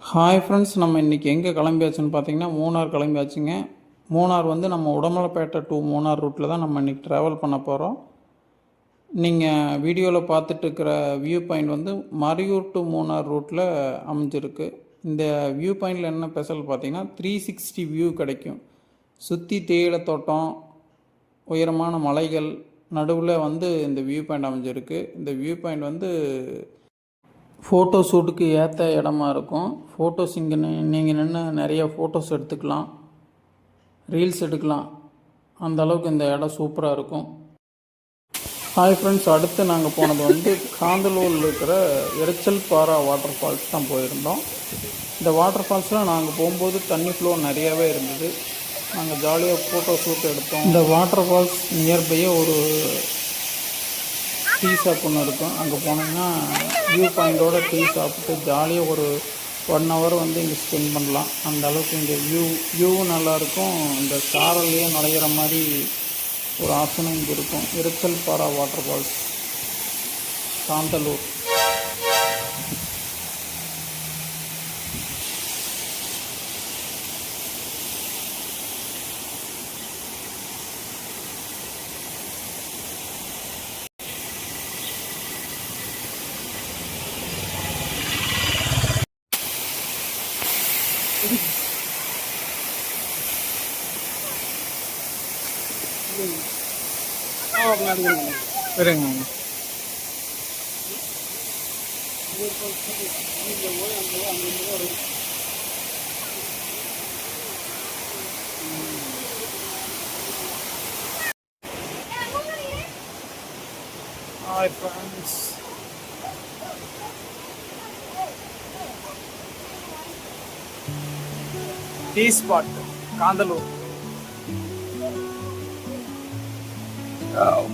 Hi friends, நம்ம இன்றைக்கி எங்கே கிளம்பியாச்சுன்னு பார்த்தீங்கன்னா மூணார் கிளம்பியாச்சுங்க. மூணார் வந்து நம்ம உடமலைப்பேட்டை டு மூணார் ரூட்டில் தான் நம்ம இன்றைக்கி ட்ராவல் பண்ண போகிறோம். நீங்கள் வீடியோவில் பார்த்துட்டு இருக்கிற வியூ பாயிண்ட் வந்து மறையூர் டு மூணார் ரூட்டில் அமைஞ்சிருக்கு. இந்த வியூ பாயிண்டில் என்ன ஸ்பெஷல் பார்த்தீங்கன்னா 360 வியூ கிடைக்கும். சுற்றி தேயிலை தோட்டம், உயரமான மலைகள் நடுவில் வந்து இந்த வியூ பாயிண்ட் அமைஞ்சிருக்கு. இந்த வியூ பாயிண்ட் வந்து ஃபோட்டோ ஷூட்டுக்கு ஏற்ற இடமா இருக்கும். ஃபோட்டோஸ் இங்கே நீங்கள் நின்று நிறைய ஃபோட்டோஸ் எடுத்துக்கலாம், ரீல்ஸ் எடுக்கலாம். அந்த அளவுக்கு இந்த இடம் சூப்பராக இருக்கும். ஹாய் ஃப்ரெண்ட்ஸ், அடுத்து நாங்கள் போனது வந்து காந்தலூரில் இருக்கிற எரிச்சல் பாரா வாட்டர் ஃபால்ஸ் தான் போயிருந்தோம். இந்த வாட்டர் ஃபால்ஸில் நாங்கள் போகும்போது தண்ணி ஃப்ளோ நிறையாவே இருந்தது. நாங்கள் ஜாலியாக ஃபோட்டோ ஷூட் எடுத்தோம். இந்த வாட்டர் ஃபால்ஸ் நியர்பையே ஒரு டீ ஷாப் ஒன்று இருக்கும். அங்கே போனீங்கன்னா வியூ பாயிண்டோட டீ சாப்பிட்டு ஜாலியாக ஒரு 1 hour வந்து இங்கே ஸ்பெண்ட் பண்ணலாம். அந்த அளவுக்கு இங்கே வியூவும் நல்லாயிருக்கும். இந்த சாரல்லையே நுழையிற மாதிரி ஒரு ஆப்ஷனும் இங்கே இருக்கும். எரிச்சல் பாரா வாட்டர் ஃபால்ஸ், காந்தலூர். சரிங்க. Hi friends. Tea spot, Kandalur. Oh.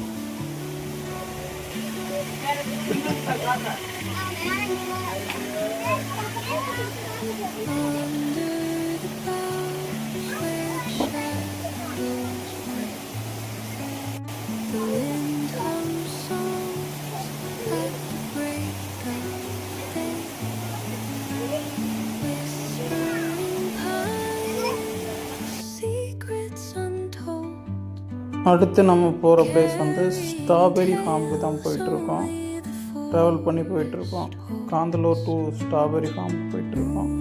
அடுத்து நம்ம போகிற பிளேஸ் வந்து ஸ்ட்ராபெரி ஃபார்முக்கு தான் போயிட்டுருக்கோம். ட்ராவல் பண்ணி போயிட்டுருக்கோம். காந்தலூர் டு ஸ்ட்ராபெரி ஃபார்முக்கு போயிட்டுருக்கோம்.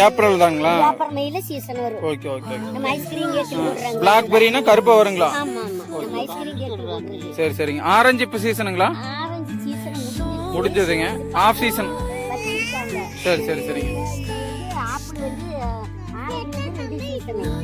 ஏப்ரல் தாங்களா? Okay okay. பிளாக்பெரினா கருப்பா வருங்களா? சரி சரிங்க. ஆரஞ்சு இப்ப சீசனுங்களா? முடிஞ்சதுங்க. Of season. சரி சரி சரிங்க.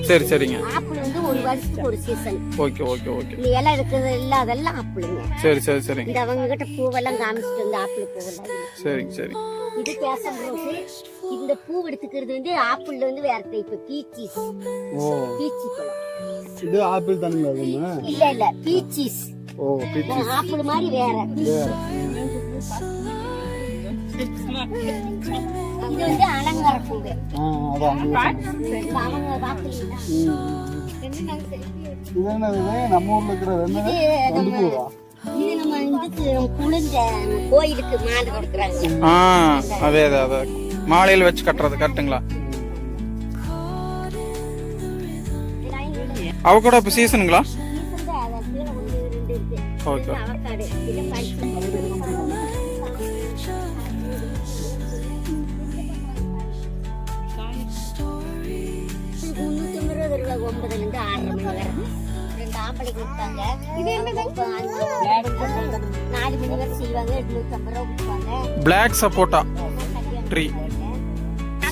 சரி சரிங்க. ஆப்பிள் வந்து ஒரு வருஷத்துக்கு ஒரு சீசன். Okay okay okay. இந்த இலை இருக்குது இல்ல அதெல்லாம் ஆப்பிளுங்க. சரி சரி சரிங்க. இந்த அவங்க கிட்ட பூவெல்லாம் காமிச்சிட்டு வந்து ஆப்பிள் பூவெல்லாம். சரிங்க சரி. இது பேஷன் ரோஸ். இந்த பூ எடுத்துக்கிறது வந்து ஆப்பிள்ல வந்து வேற டைப் பீச்சீஸ். ஓ, பீச்சி பழம். இது ஆப்பிள் தானுங்க அதுமா? இல்ல இல்ல, பீச்சீஸ். ஓ, பீச்சீஸ். ஆப்பிள் மாதிரி வேற. இது வந்து அலங்கார பூ. அதான் அவங்க பாத்தீங்களா? இது என்னது? நம்ம ஊர்ல இருக்கிற ரெண்டு பூவா? இது நம்ம இதுக்கு குளிர்ந்த கோயிலுக்கு மாலை கொடுக்குறாங்க. அதே அதே மாலையில் வச்சு கட்டுறது கரெக்டுங்களா? அவகோடா இப்போ சீசனுங்களா? ஓகே. அவக்காடு இல்ல பறிச்சு ரூபா 9 ல இருந்து 6:30 மணி வரை 2 ஆம்பளை கொடுத்தாங்க. இது என்னது? 4 மணி வரை செய்வாங்க. 850 ரூபா கொடுப்பாங்க. பிளாக் சப்போட்டா ட்ரீ.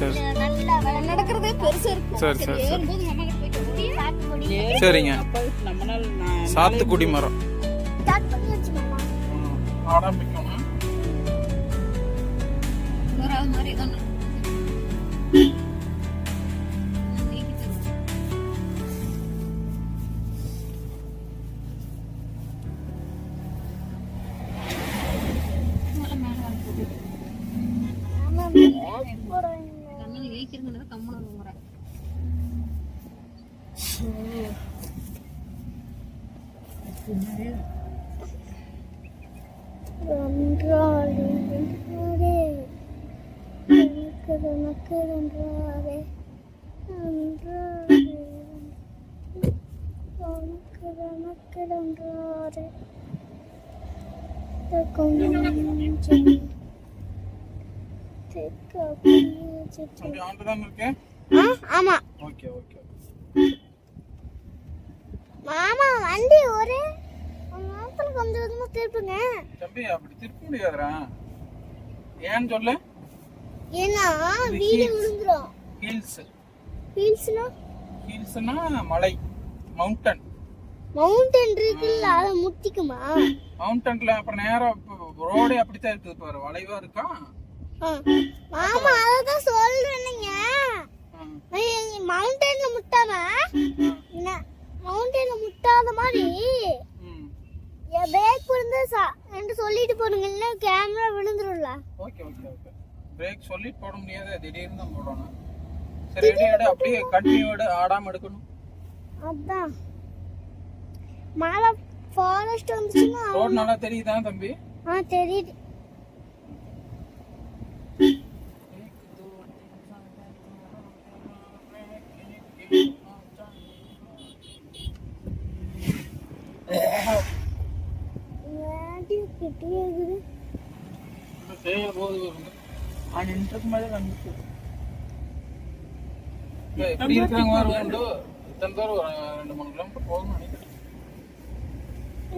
நல்லா நடக்கிறது பெருசா இருக்கு. சரி சரி சரி ஏறும்போது அம்மா கிட்ட போய் சாத்துக்குடி சரிங்க. சாத்துக்குடி மரம் சாத்துக்குடி வச்சு மாமா ஆரம்பிக்கணும். மரம் மாதிரி தான் ஆமா ஓகே ஓகே. மாமா வண்டி ஒரு நேரத்துல கொஞ்சம் கொஞ்சமா திருப்புங்க. தம்பி அப்படி திருப்ப முடியாதுடா. ஏன்னு சொல்ல? ஏன்னா வீடு விழுந்துரும். ஹில்ஸ். ஹில்ஸ்னா மலை, மவுண்டன். மவுண்டன் இருக்குல்ல, அத முட்டிக்குமா? மவுண்டன்ல அப்புறம் நேரா ரோடே அப்படித்தான் இருக்குது பாரு, வளைவா இருக்கா. மாமா அததான் சொல்றேனுங்க. மவுண்டன்ல முட்டாம என்ன மவுண்டன்ல முட்டாத மாதிரி பிரேக் விழுந்து என்று சொல்லிட்டு போடுங்க, இல்ல கேமரா விழுந்துரும்ல. Okay okay okay. பிரேக் சொல்லிட்டு போட முடியாது, திடீர்னு தான் போடணும். சரி எடு, அப்படியே கண்டினியூ ஆடாம எடுக்கணும். அதான் மலை ஃபாரஸ்ட் வந்துச்சுன்னா ரோட் நல்லா தெரியுதா தம்பி? தெரியுது.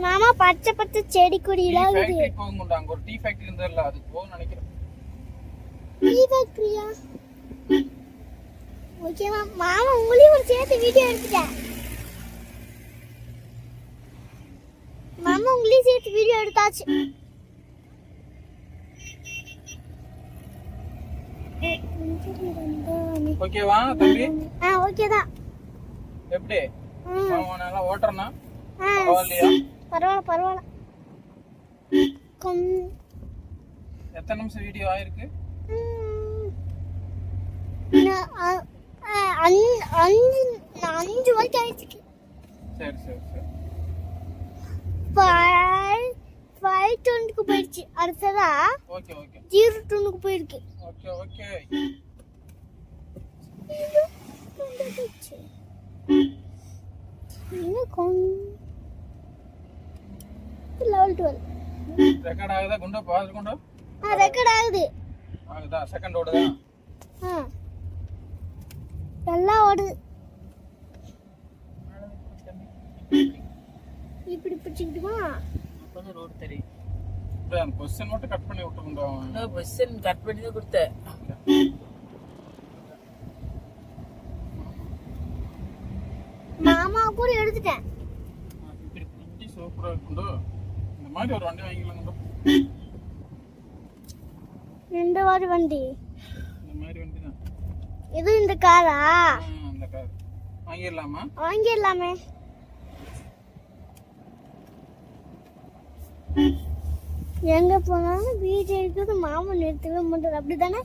மாமா பச்சை பச்சை செடி கொடியெல்லாம் ஒரு டீ ஃபேக்டரி இருந்ததுல, அதுக்கு போகணும்னு நினைக்கிறேன். டீ ஃபேக்டரியா? ஓகேவா மாமா, உங்களையும் ஒரு சேர்த்து வீடியோ எடுத்துட்டேன். மாமா உங்களையும் சேர்த்து வீடியோ எடுத்தாச்சு. ஓகேவா தம்பி? ஓகேதான். எப்படி மாமா நல்லா ஓட்டறனா? பரவாயில்லையா? பரவாயில்ல. எத்தனை நிமிஷம் வீடியோ ஆயிருக்கு? 5 வரைக்கும் ஆயிடுச்சு. சரி சரி சரி. 5:20க்கு போயிடுச்சு. அடுத்ததா ஓகே ஓகே 0:20க்கு போயிருக்கு. Okay okay. level 12 ரெக்கார்ட் ஆகுதா? குண்டோ பாஸ் குண்டோ? ரெக்கார்ட் ஆகுது. ஆகுதா? செகண்ட் ஓடுதா? நல்லா ஓடுது. இப்படி பிடிச்சிக்கிட்டுமா? அப்பதான் ரோடு தெரியும். அந்த பொசிஷன் மட்டும் கட் பண்ணி விட்டுருந்தோம். பொசிஷன் கட் பண்ணி தான் கொடுத்தேன். மாமா கூட எடுத்துட்டேன். இப்படி பிடிச்சி சூப்பரா இருக்குண்டோ. இந்த மாதிரி ஒரு வண்டி வாங்கிக்கலாம்டோ. இந்த மாதிரி வண்டி? இந்த மாதிரி வண்டி தான் இது. இந்த காரா? இந்த கார் வாங்கிடலாமா? வாங்கிடலாமே. எங்க போனாலும் வீடு இருக்குது, மாமா நிறுத்தவே மாட்டார். அப்படிதானே?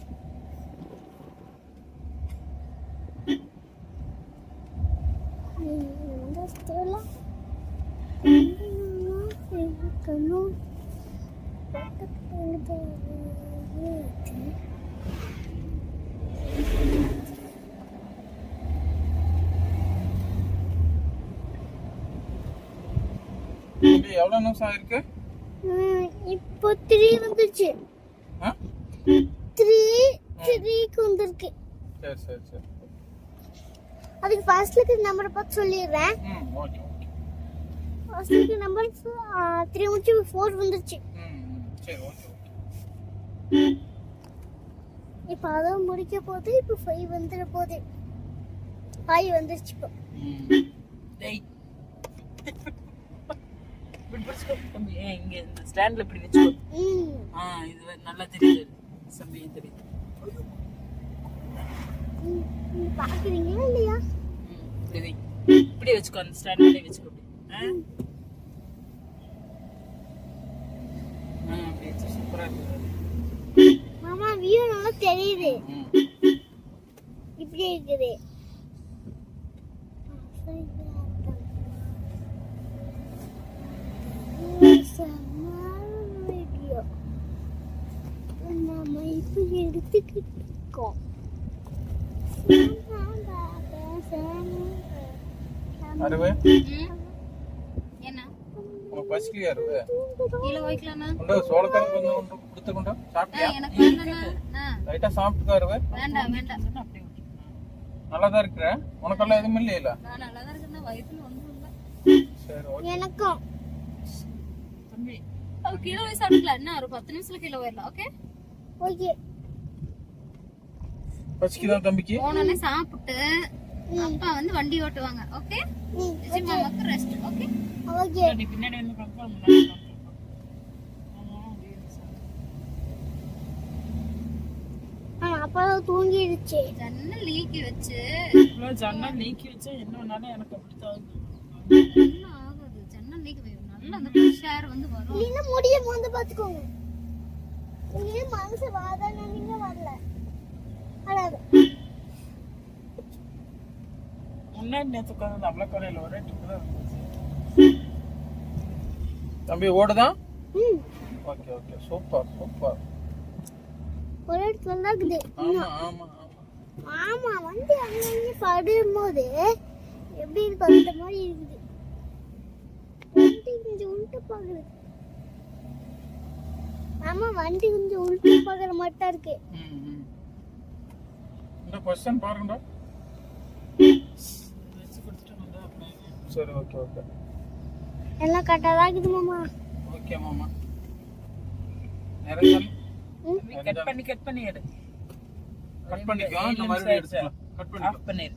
எவ்வளவு நிமிஷம் ஆயிருக்கு? இப்போ 3 வந்துச்சு. ஆ? 3க்கு வந்திருக்கு. சரி சரி சரி. அதுக்கு ஃபர்ஸ்ட்ல இருக்கிற நம்பரை பார்த்து சொல்லிடுறேன். Okay okay. ஃபர்ஸ்ட்ல இருக்கிற நம்பர் 3 முடிச்சு 4 வந்துச்சு. சரி ஓகே ஓகே. இப்போ அதான் முடிக்க போகுது. இப்போ 5 வந்துட போகுது. 5 வந்துருச்சு இப்போ. டேய் இப்படி பிடிச்சுக்கோ தம்பி. இங்க இந்த ஸ்டாண்ட்ல இப்படி வச்சுக்கோ. இது நல்லா தெரியுது தம்பி, தெரியுது. நீங்க பாக்குறீங்களா இல்லையா? இப்படி இப்படியே வச்சுக்கோ, அந்த ஸ்டாண்ட்ல வச்சுக்கோ. அப்படி வச்சு சூப்பரா இருக்கு. மாமா வியூ நல்லா தெரியுது. இப்படி இருக்குது. வீடியோ நம்ம இப்போ எடுத்துக்கிட்டு இருக்கோம். அருவே என்ன உனக்கு பசிக்கலையா அருவே? கீழே வைக்கலாம்னா கொண்டு சோளக்கறி கொஞ்சம் கொண்டு கொடுத்துக்கொண்டா சாப்பிட்டியா? எனக்கு வேண்டாண்ணா. லைட்டா சாப்பிட்டுக்கோ அருவே. வேண்டாம் வேண்டாம், நல்லா தான் இருக்கிற. உனக்கெல்லாம் எதுவும் இல்லையில? நான் நல்லா தான் இருக்கேன், வயிற்றுல ஒன்றும் இல்லை. சரி ஓகே. எனக்கும் தம்பி அது கீழே போய் சாப்பிட்டுக்கலாம். என்ன ஒரு 10 நிமிஷத்துல கீழே போயிடலாம். Okay okay. பசிக்குதா தம்பிக்கு? போனோடனே சாப்பிட்டு அப்பா வந்து வண்டி ஓட்டுவாங்க. ஓகே மாமாக்கு ரெஸ்ட். Okay okay. பின்னாடி வந்து பார்ப்போம், முன்னாடி பார்ப்போம். அப்பா தூங்கிடுச்சு. ஜன்னல் லீக்கி வச்சு இவ்வளவு ஜன்னல் நீக்கி வச்சா என்ன வேணாலும் எனக்கு அப்படித்தான். ஒன்றும் ஆகாது. ஜன்னல் லீக்கி வைக்கும் நல்லா அந்த ஷேர் வந்து வரும். இல்லைன்னா முடிய வந்து பாத்துக்கோங்க. நீங்க மனசு வாதானே நீங்க வரல. அதாவது முன்னாடி நேற்று உட்காந்து அவ்வளோ கரையில் ஒரே ட்ரிப்பு தான் இருந்துச்சு. தம்பி ஓடுதான்? Okay okay super super. ஒரு இடத்துல தான் இருக்குது. ஆமா ஆமா ஆமா. ஆமா வண்டி அங்கே படும்போது எப்படி இருக்கு அந்த மாதிரி இருக்குது. வண்டி கொஞ்சம் உள்ட்டு பாக்குது. ஆமா வண்டி கொஞ்சம் உள்ட்டு பாக்குற மாதிரி தான் இருக்கு. இந்த क्वेश्चन பாருங்கடா. வச்சு கொடுத்துட்டோம்ல அப்படியே. சரி ஓகே ஓகே. எல்லாம் கரெக்டா தான் இருக்குது மாமா. ஓகே மாமா. நேரா கட் பண்ணி எடு. கட் பண்ணிக்கோ. இந்த மாதிரி எடுத்துக்கலாம். கட் பண்ணிக்கோ. ஆஃப் பண்ணிடு.